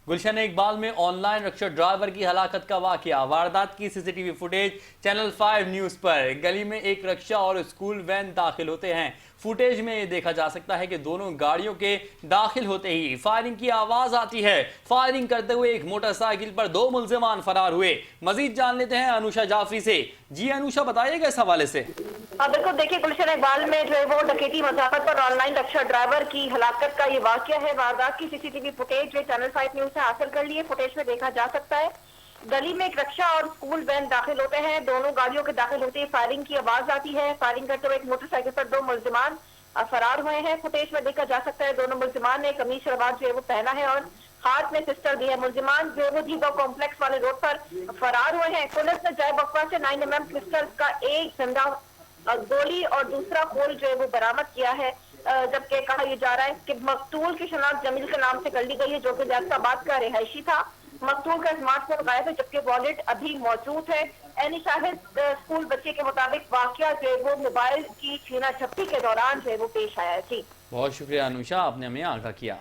गुलशन इकबाल में online rickshaw driver की हलाकत का वाकया। वारदात की सीसीटीवी फुटेज चैनल 5 न्यूज पर। गली में एक रिक्शा और स्कूल वैन दाखिल होते हैं। फुटेज में ये देखा जा सकता है कि दोनों गाड़ियों के दाखिल होते ही फायरिंग की आवाज आती है। फायरिंग करते हुए एक मोटरसाइकिल पर 2 मुल्जिमान फरार हुए। मजीद जान लेते हैं अनुषा जाफरी से। जी अनुषा, बताइएगा इस हवाले से। बिल्कुल, देखिए गुलशन इकबाल में जो है वो डकैती मजाकत पर ऑनलाइन रिक्शा ड्राइवर की हलाकत का ये वाकया है। वारदात की सीसीटीवी फुटेज जो चैनल 5 न्यूज से हासिल कर लिए। फुटेज में देखा जा सकता है गली में एक रिक्शा और स्कूल वैन दाखिल होते हैं। दोनों गाड़ियों के दाखिल होते ही फायरिंग की आवाज आती है। फायरिंग करते हुए एक मोटरसाइकिल पर 2 मुल्जिमान फरार हुए हैं। फुटेज में देखा जा सकता है दोनों मुल्जिमान ने कमीज शलवार जो है वो पहना है और हाथ में पिस्टल दी है। मुल्जिमान जो है वो दीगा कॉम्प्लेक्स वाले रोड पर फरार हुए हैं। पुलिस ने जय बकवा से 9mm पिस्टल का एक जिंदा गोली और दूसरा खोल जो है वो बरामद किया है। जबकि कहा यह जा रहा है कि मकतूल की शनाख्त जमील के नाम से कर ली गई है, जो कि जैसाबाद का रिहायशी था। मकतूल का स्मार्टफोन गायब है, जबकि वॉलेट अभी मौजूद है। एनी शाहिद स्कूल बच्चे के मुताबिक वाकया जो है वो मोबाइल की छीना झपटी के दौरान जो है वो पेश आया है। जी, बहुत शुक्रिया अनुषा, आपने हमें आगाह किया।